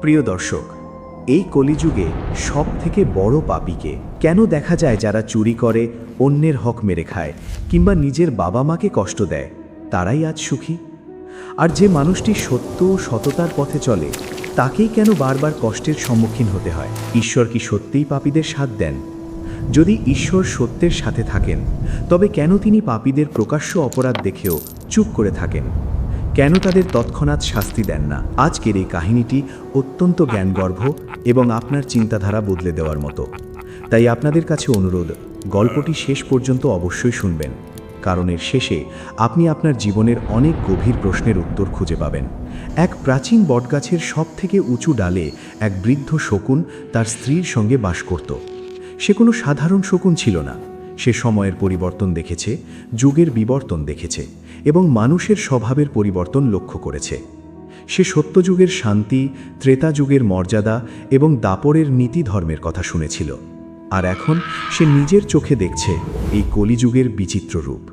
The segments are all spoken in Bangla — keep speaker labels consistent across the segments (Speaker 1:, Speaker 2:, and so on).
Speaker 1: প্রিয় দর্শক, এই কলিযুগে সবথেকে বড় পাপীকে কেন দেখা যায় যারা চুরি করে, অন্যের হক মেরে খায় কিংবা নিজের বাবা মাকে কষ্ট দেয়, তারাই আজ সুখী? আর যে মানুষটি সত্য ও সততার পথে চলে, তাকেই কেন বারবার কষ্টের সম্মুখীন হতে হয়? ঈশ্বর কি সত্যিই পাপীদের সাথ দেন? যদি ঈশ্বর সত্যের সাথে থাকেন, তবে কেন তিনি পাপীদের প্রকাশ্য অপরাধ দেখেও চুপ করে থাকেন? কেন তাদের তৎক্ষণাৎ শাস্তি দেন না? আজকের এই কাহিনীটি অত্যন্ত জ্ঞানগর্ভ এবং আপনার চিন্তাধারা বদলে দেওয়ার মতো। তাই আপনাদের কাছে অনুরোধ, গল্পটি শেষ পর্যন্ত অবশ্যই শুনবেন, কারণ এর শেষে আপনি আপনার জীবনের অনেক গভীর প্রশ্নের উত্তর খুঁজে পাবেন। এক প্রাচীন বটগাছের সবথেকে উঁচু ডালে এক বৃদ্ধ শকুন তার স্ত্রীর সঙ্গে বাস করত। সে কোনো সাধারণ শকুন ছিল না। সে সময়ের পরিবর্তন দেখেছে, যুগের বিবর্তন দেখেছে এবং মানুষের স্বভাবের পরিবর্তন লক্ষ্য করেছে। সে সত্যযুগের শান্তি, ত্রেতা যুগের মর্যাদা এবং দাপরের নীতি ধর্মের কথা শুনেছিল। আর এখন সে নিজের চোখে দেখছে এই কলিযুগের বিচিত্র রূপ।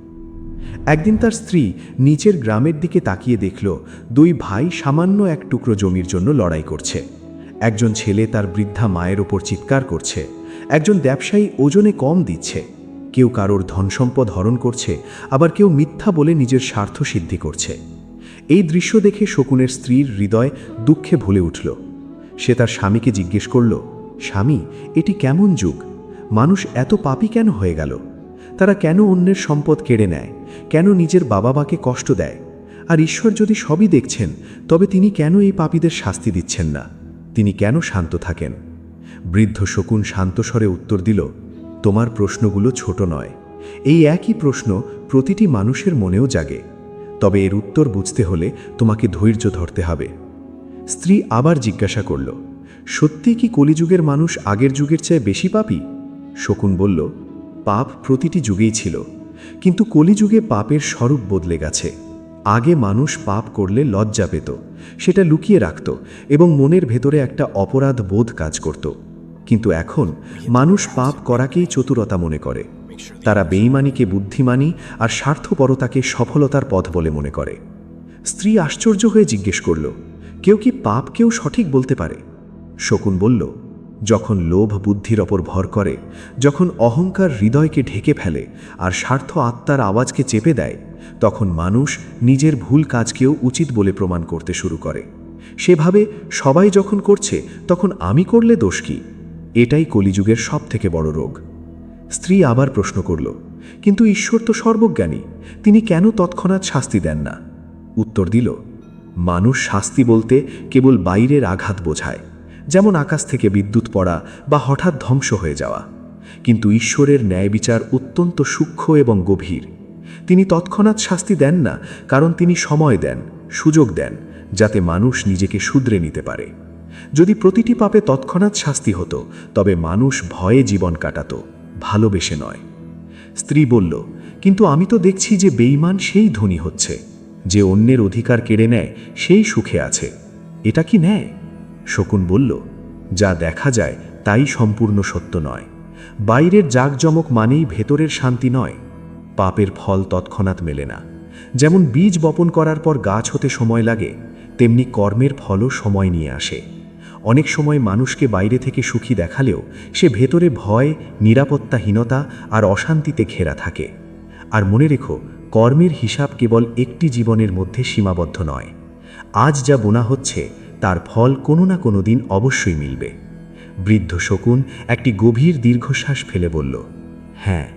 Speaker 1: একদিন তার স্ত্রী নিচের গ্রামের দিকে তাকিয়ে দেখল, দুই ভাই সামান্য এক টুকরো জমির জন্য লড়াই করছে। একজন ছেলে তার বৃদ্ধা মায়ের ওপর চিৎকার করছে, একজন ব্যবসায়ী ওজনে কম দিচ্ছে, কেউ কারোর ধনসম্পদ হরণ করছে, আবার কেউ মিথ্যা বলে নিজের স্বার্থ সিদ্ধি করছে। এই দৃশ্য দেখে শকুনের স্ত্রীর হৃদয় দুঃখে ভুলে উঠল। সে তার স্বামীকে জিজ্ঞেস করল, স্বামী, এটি কেমন যুগ? মানুষ এত পাপী কেন হয়ে গেল? তারা কেন অন্যের সম্পদ কেড়ে নেয়? কেন নিজের বাবা মাকে কষ্ট দেয়? আর ঈশ্বর যদি সবই দেখছেন, তবে তিনি কেন এই পাপীদের শাস্তি দিচ্ছেন না? তিনি কেন শান্ত থাকেন? বৃদ্ধ শকুন শান্ত স্বরে উত্তর দিল, তোমার প্রশ্নগুলো ছোট নয়। এই একই প্রশ্ন প্রতিটি মানুষের মনেও জাগে। তবে এর উত্তর বুঝতে হলে তোমাকে ধৈর্য ধরতে হবে। স্ত্রী আবার জিজ্ঞাসা করল, সত্যি কি কলিযুগের মানুষ আগের যুগের চেয়ে বেশি পাপী? শকুন বলল, পাপ প্রতিটি যুগেই ছিল, কিন্তু কলিযুগে পাপের স্বরূপ বদলে গেছে। আগে মানুষ পাপ করলে লজ্জা পেত, সেটা লুকিয়ে রাখত এবং মনের ভেতরে একটা অপরাধ বোধ কাজ করত। কিন্তু এখন মানুষ পাপ করাকেই চতুরতা মনে করে। তারা বেঈমানিকে বুদ্ধিমানী আর স্বার্থপরতাকে সফলতার পথ বলে মনে করে। স্ত্রী আশ্চর্য হয়ে জিজ্ঞেস করল, কেউ কি পাপকেও সঠিক বলতে পারে? শকুন বলল, যখন লোভ বুদ্ধির ওপর ভর করে, যখন অহংকার হৃদয়কে ঢেকে ফেলে আর স্বার্থ আত্মার আওয়াজকে চেপে দেয়, তখন মানুষ নিজের ভুল কাজকেও উচিত বলে প্রমাণ করতে শুরু করে। সেভাবে সবাই যখন করছে, তখন আমি করলে দোষ কি? এটাই কলিযুগের সবথেকে বড় রোগ। স্ত্রী আবার প্রশ্ন করল, কিন্তু ঈশ্বর তো সর্বজ্ঞানী, তিনি কেন তৎক্ষণাৎ শাস্তি দেন না? উত্তর দিল, মানুষ শাস্তি বলতে কেবল বাইরের আঘাত বোঝায়, যেমন আকাশ থেকে বিদ্যুৎ পড়া বা হঠাৎ ধ্বংস হয়ে যাওয়া। কিন্তু ঈশ্বরের ন্যায় বিচার অত্যন্ত সূক্ষ্ম এবং গভীর। তিনি তৎক্ষণাৎ শাস্তি দেন না, কারণ তিনি সময় দেন, সুযোগ দেন, যাতে মানুষ নিজেকে শুধরে নিতে পারে। যদি প্রতিটি পাপে তৎক্ষণাৎ শাস্তি হতো, তবে মানুষ ভয়ে জীবন কাটাত, ভালোবেসে নয়। স্ত্রী বলল, কিন্তু আমি তো দেখছি যে বেঈমান সেই ধনী হচ্ছে, যে অন্যের অধিকার কেড়ে নেয় সেই সুখে আছে। এটা কি ন্যায়? শকুন বলল, যা দেখা যায় তাই সম্পূর্ণ সত্য নয়। বাইরের জাঁকজমক মানেই ভেতরের শান্তি নয়। পাপের ফল তৎক্ষণাৎ মেলে না। যেমন বীজ বপন করার পর গাছ হতে সময় লাগে, তেমনি কর্মের ফলও সময় নিয়ে আসে। অনেক সময় মানুষকে বাইরে থেকে সুখী দেখালেও সে ভেতরে ভয়, নিরাপত্তাহীনতা আর অশান্তিতে ঘেরা থাকে। আর মনে রেখো, কর্মের হিসাব কেবল একটি জীবনের মধ্যে সীমাবদ্ধ নয়। আজ যা বোনা হচ্ছে, তার ফল কোনো না কোনো দিন অবশ্যই মিলবে। বৃদ্ধ শকুন একটি গভীর দীর্ঘশ্বাস ফেলে বলল, হ্যাঁ,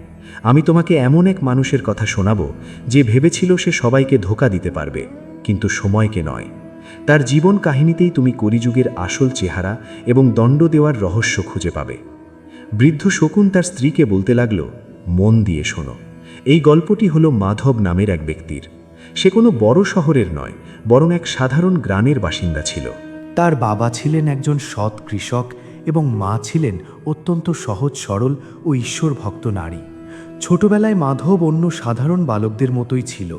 Speaker 1: আমি তোমাকে এমন এক মানুষের কথা শোনাবো, যে ভেবেছিল সে সবাইকে ধোঁকা দিতে পারবে, কিন্তু সময়কে নয়। তার জীবন কাহিনীতেই তুমি কলিযুগের আসল চেহারা এবং দণ্ড দেওয়ার রহস্য খুঁজে পাবে। বৃদ্ধ শকুন তার স্ত্রীকে বলতে লাগল, মন দিয়ে শোনো। এই গল্পটি হলো মাধব নামের এক ব্যক্তির। সে কোনো বড় শহরের নয়, বরং এক সাধারণ গ্রামের বাসিন্দা ছিল।
Speaker 2: তার বাবা ছিলেন একজন সৎ কৃষক এবং মা ছিলেন অত্যন্ত সহজ সরল ও ঈশ্বর ভক্ত নারী। ছোটবেলায় মাধব অন্য সাধারণ বালকদের মতোই ছিল,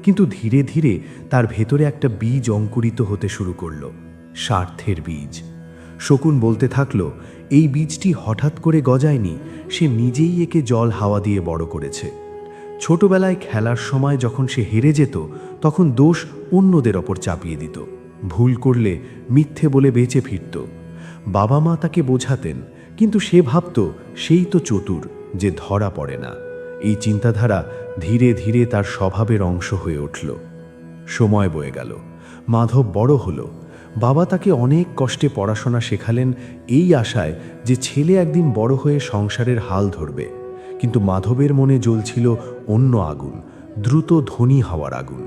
Speaker 2: কিন্তু ধীরে ধীরে তার ভেতরে একটা বীজ অঙ্কুরিত হতে শুরু করল, স্বার্থের বীজ। শকুন বলতে থাকল, এই বীজটি হঠাৎ করে গজায়নি, সে নিজেই একে জল হাওয়া দিয়ে বড় করেছে। ছোটবেলায় খেলার সময় যখন সে হেরে যেত, তখন দোষ অন্যদের ওপর চাপিয়ে দিত। ভুল করলে মিথ্যে বলে বেঁচে ফিরত। বাবা মা তাকে বোঝাতেন, কিন্তু সে ভাবত সেই তো চতুর, যে ধরা পড়ে না। এই চিন্তাধারা ধীরে ধীরে তার স্বভাবের অংশ হয়ে উঠল। সময় বয়ে গেল, মাধব বড় হলো। বাবা তাকে অনেক কষ্টে পড়াশোনা শেখালেন, এই আশায় যে ছেলে একদিন বড় হয়ে সংসারের হাল ধরবে। কিন্তু মাধবের মনে জ্বলছিল অন্য আগুন, দ্রুত ধনী হওয়ার আগুন।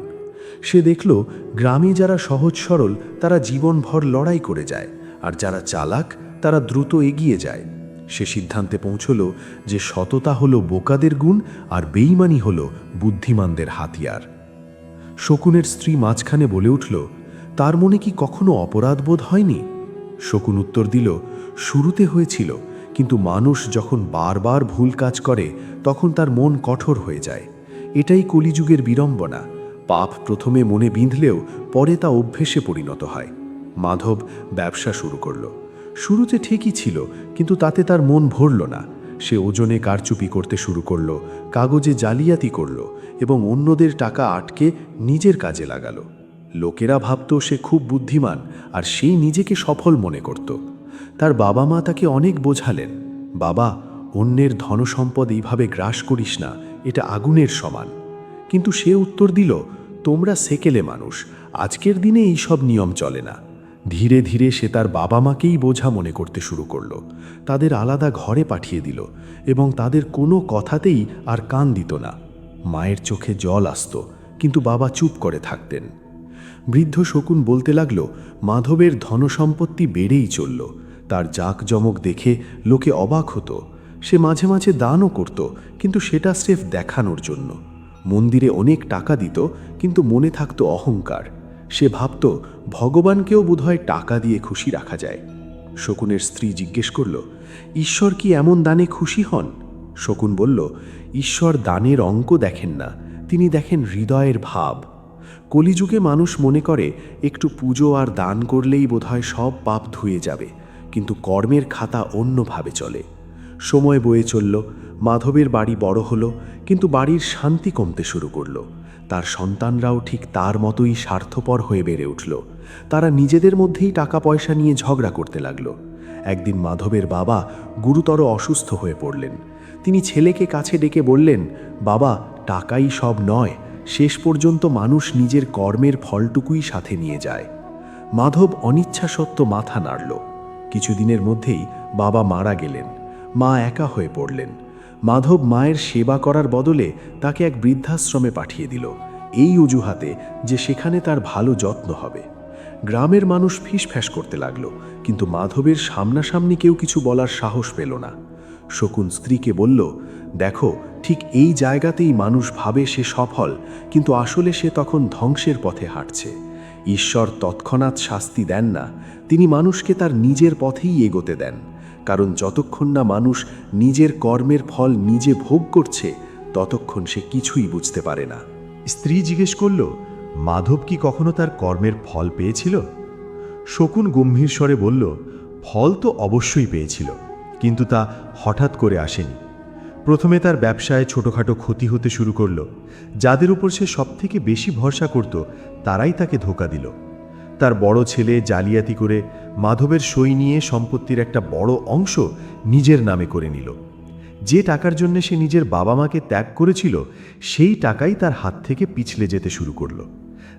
Speaker 2: সে দেখল গ্রামে যারা সহজ সরল তারা জীবনভর লড়াই করে যায়, আর যারা চালাক তারা দ্রুত এগিয়ে যায়। সে সিদ্ধান্তে পৌঁছল যে সততা হলো বোকাদের গুণ, আর বেঈমানি হলো বুদ্ধিমানদের হাতিয়ার। শকুনের স্ত্রী মাঝখানে বলে উঠল, তার মনে কি কখনো অপরাধবোধ হয়নি? শকুন উত্তর দিল, শুরুতে হয়েছিল, কিন্তু মানুষ যখন বারবার ভুল কাজ করে তখন তার মন কঠোর হয়ে যায়। এটাই কলিযুগের বিড়ম্বনা। পাপ প্রথমে মনে বিঁধলেও পরে তা অভ্যেসে পরিণত হয়। মাধব ব্যবসা শুরু করল। শুরুতে ঠিকই ছিল, কিন্তু তাতে তার মন ভরল না। সে ওজনে কারচুপি করতে শুরু করল, কাগজে জালিয়াতি করল এবং অন্যদের টাকা আটকে নিজের কাজে লাগালো। লোকেরা ভাবত সে খুব বুদ্ধিমান, আর সেই নিজেকে সফল মনে করত। তার বাবা মা তাকে অনেক বোঝালেন, বাবা, অন্যের ধনসম্পদ এইভাবে গ্রাস করিস না, এটা আগুনের সমান। কিন্তু সে উত্তর দিল, তোমরা সেকেলে মানুষ, আজকের দিনে এই সব নিয়ম চলে না। ধীরে ধীরে সে তার বাবা মাকেই বোঝা মনে করতে শুরু করল। তাদের আলাদা ঘরে পাঠিয়ে দিল এবং তাদের কোনো কথাতেই আর কান দিত না। মায়ের চোখে জল আসত, কিন্তু বাবা চুপ করে থাকতেন। বৃদ্ধ শকুন বলতে লাগল, মাধবের ধনসম্পত্তি বেড়েই চলল। তার জাঁকজমক দেখে লোকে অবাক হতো। সে মাঝে মাঝে দানও করত, কিন্তু সেটা স্রেফ দেখানোর জন্য। মন্দিরে অনেক টাকা দিত, কিন্তু মনে থাকত অহংকার। সে ভাবত ভগবানকেও বোধহয় টাকা দিয়ে খুশি রাখা যায়। শকুনের স্ত্রী জিজ্ঞেস করল, ঈশ্বর কি এমন দানে খুশি হন? শকুন বলল, ঈশ্বর দানের অঙ্ক দেখেন না, তিনি দেখেন হৃদয়ের ভাব। কলিযুগে মানুষ মনে করে একটু পুজো আর দান করলেই বোধহয় সব পাপ ধুয়ে যাবে, কিন্তু কর্মের খাতা অন্যভাবে চলে। সময় বয়ে চলল, মাধবের বাড়ি বড় হলো, কিন্তু বাড়ির শান্তি কমতে শুরু করলো। তার সন্তানরাও ঠিক তার মতোই স্বার্থপর হয়ে বেড়ে উঠল। তারা নিজেদের মধ্যেই টাকা পয়সা নিয়ে ঝগড়া করতে লাগলো। একদিন মাধবের বাবা গুরুতর অসুস্থ হয়ে পড়লেন। তিনি ছেলেকে কাছে ডেকে বললেন, বাবা, টাকাই সব নয়, শেষ পর্যন্ত মানুষ নিজের কর্মের ফলটুকুই সাথে নিয়ে যায়। মাধব অনিচ্ছা সত্ত্বেও মাথা নাড়ল। কিছুদিনের মধ্যেই বাবা মারা গেলেন। মা একা হয়ে পড়লেন। মাধব মায়ের সেবা করার বদলে তাকে এক বৃদ্ধাশ্রমে পাঠিয়ে দিল, এই অজুহাতে যে সেখানে তার ভালো যত্ন হবে। গ্রামের মানুষ ফিসফ্যাস করতে লাগলো, কিন্তু মাধবের সামনাসামনি কেউ কিছু বলার সাহস পেল না। শকুন স্ত্রীকে বলল, দেখো, ঠিক এই জায়গাতেই মানুষ ভাবে সে সফল, কিন্তু আসলে সে তখন ধ্বংসের পথে হাঁটছে। ঈশ্বর তৎক্ষণাৎ শাস্তি দেন না, তিনি মানুষকে তার নিজের পথেই এগোতে দেন। কারণ যতক্ষণ না মানুষ নিজের কর্মের ফল নিজে ভোগ করছে, ততক্ষণ সে কিছুই বুঝতে পারে না।
Speaker 3: স্ত্রী জিজ্ঞেস করল, মাধব কি কখনো তার কর্মের ফল পেয়েছিল? শকুন গম্ভীর স্বরে বলল, ফল তো অবশ্যই পেয়েছিল, কিন্তু তা হঠাৎ করে আসেনি। প্রথমে তার ব্যবসায় ছোটোখাটো ক্ষতি হতে শুরু করল। যাদের উপর সে সবথেকে বেশি ভরসা করত, তারাই তাকে ধোঁকা দিল। তার বড় ছেলে জালিয়াতি করে মাধবের সই নিয়ে সম্পত্তির একটা বড় অংশ নিজের নামে করে নিল। যে টাকার জন্য সে নিজের বাবা মাকে ত্যাগ করেছিল, সেই টাকাই তার হাত থেকে পিছলে যেতে শুরু করলো।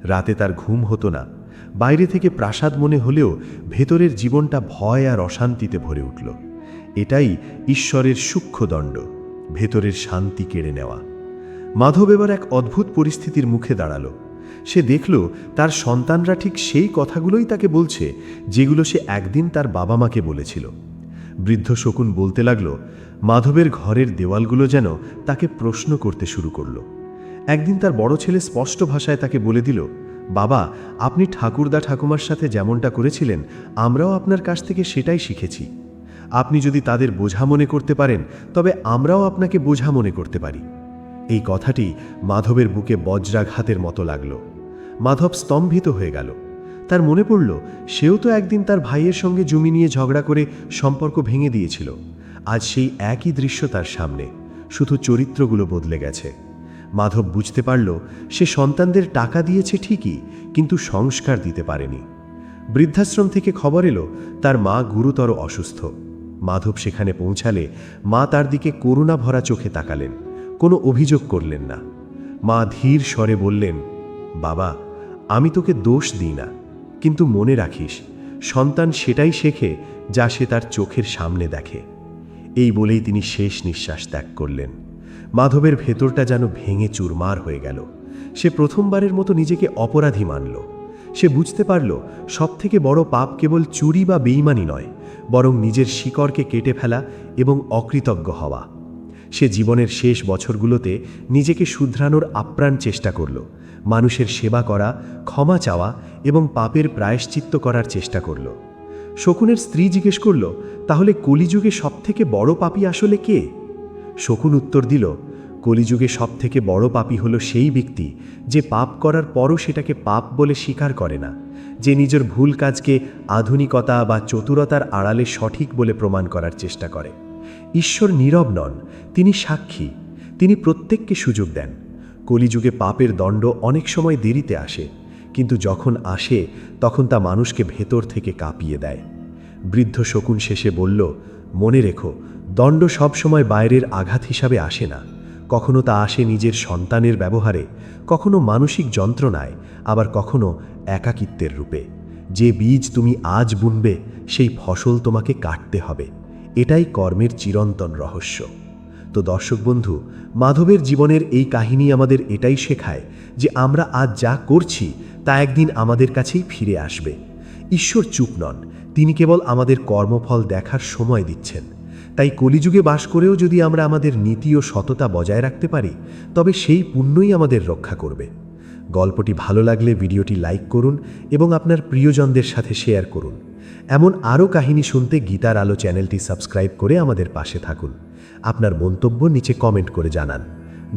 Speaker 3: রাতে তার ঘুম হতো না। বাইরে থেকে প্রাসাদ মনে হলেও ভেতরের জীবনটা ভয় আর অশান্তিতে ভরে উঠল। এটাই ঈশ্বরের সূক্ষ্ম দণ্ড, ভেতরের শান্তি কেড়ে নেওয়া। মাধব এবার এক অদ্ভুত পরিস্থিতির মুখে দাঁড়ালো। সে দেখল তার সন্তানরা ঠিক সেই কথাগুলোই তাকে বলছে যেগুলো সে একদিন তার বাবা মাকে বলেছিল। বৃদ্ধ শকুন বলতে লাগল, মাধবের ঘরের দেওয়ালগুলো যেন তাকে প্রশ্ন করতে শুরু করল। একদিন তার বড় ছেলে স্পষ্ট ভাষায় তাকে বলে দিল, বাবা, আপনি ঠাকুরদা ঠাকুমার সাথে যেমনটা করেছিলেন, আমরাও আপনার কাছ থেকে সেটাই শিখেছি। আপনি যদি তাদের বোঝা মনে করতে পারেন, তবে আমরাও আপনাকে বোঝা মনে করতে পারি। এই কথাটি মাধবের বুকে বজ্রাঘাতের মতো লাগল। মাধব স্তম্ভিত হয়ে গেল। তার মনে পড়ল, সেও তো একদিন তার ভাইয়ের সঙ্গে জমি নিয়ে ঝগড়া করে সম্পর্ক ভেঙে দিয়েছিল। আজ সেই একই দৃশ্য তার সামনে, শুধু চরিত্রগুলো বদলে গেছে। মাধব বুঝতে পারল, সে সন্তানদের টাকা দিয়েছে ঠিকই, কিন্তু সংস্কার দিতে পারেনি। বৃদ্ধাশ্রম থেকে খবর এলো তার মা গুরুতর অসুস্থ। মাধব সেখানে পৌঁছালে মা তার দিকে করুণা ভরা চোখে তাকালেন, কোনো অভিযোগ করলেন না। মা ধীর স্বরে বললেন, বাবা, আমি তোকে দোষ দিই না, কিন্তু মনে রাখিস, সন্তান সেটাই শেখে যা সে তার চোখের সামনে দেখে। এই বলেই তিনি শেষ নিঃশ্বাস ত্যাগ করলেন। মাধবের ভেতরটা যেন ভেঙে চুরমার হয়ে গেল। সে প্রথমবারের মতো নিজেকে অপরাধী মানল। সে বুঝতে পারল সবথেকে বড় পাপ কেবল চুরি বা বেঈমানি নয়, বরং নিজের শিকড়কে কেটে ফেলা এবং অকৃতজ্ঞ হওয়া। সে জীবনের শেষ বছরগুলোতে নিজেকে শুধরানোর আপ্রাণ চেষ্টা করল। মানুষের সেবা করা, ক্ষমা চাওয়া এবং পাপের প্রায়শ্চিত্ত করার চেষ্টা করল। শকুনের স্ত্রী জিজ্ঞেস করল, তাহলে কলিযুগে সবথেকে বড় পাপী আসলে কে? শকুন উত্তর দিল, কলিযুগে সবথেকে বড় পাপী হলো সেই ব্যক্তি যে পাপ করার পরও সেটাকে পাপ বলে স্বীকার করে না, যে নিজের ভুল কাজকে আধুনিকতা বা চতুরতার আড়ালে সঠিক বলে প্রমাণ করার চেষ্টা করে। ঈশ্বর নীরব নন, তিনি সাক্ষী। তিনি প্রত্যেককে সুযোগ দেন। কলিযুগে পাপের দণ্ড অনেক সময় দেরিতে আসে, কিন্তু যখন আসে তখন তা মানুষকে ভেতর থেকে কাঁপিয়ে দেয়। বৃদ্ধ শকুন শেষে বলল, মনে রেখো, দণ্ড সবসময় বাইরের আঘাত হিসাবে আসে না। কখনো তা আসে নিজের সন্তানের ব্যবহারে, কখনো মানসিক যন্ত্রণায়, আবার কখনো একাকিত্বের রূপে। যে বীজ তুমি আজ বুনবে সেই ফসল তোমাকে কাটতে হবে। এটাই কর্মের চিরন্তন রহস্য। তো দর্শক বন্ধু, মাধবের জীবনের এই কাহিনী আমাদের এটাই শেখায় যে আমরা আজ যা করছি তা একদিন আমাদের কাছেই ফিরে আসবে। ঈশ্বর চুপ নন, তিনি কেবল আমাদের কর্মফল দেখার সময় দিচ্ছেন। তাই কলিযুগে বাস করেও যদি আমরা আমাদের নীতি ও সততা বজায় রাখতে পারি, তবে সেই পুণ্যই আমাদের রক্ষা করবে। গল্পটি ভালো লাগলে ভিডিওটি লাইক করুন এবং আপনার প্রিয়জনদের সাথে শেয়ার করুন। এমন আরও কাহিনী শুনতে গীতার আলো চ্যানেলটি সাবস্ক্রাইব করে আমাদের পাশে থাকুন। আপনার মন্তব্য নিচে কমেন্ট করে জানান।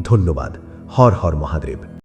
Speaker 3: ধন্যবাদ। হর হর মহাদেব।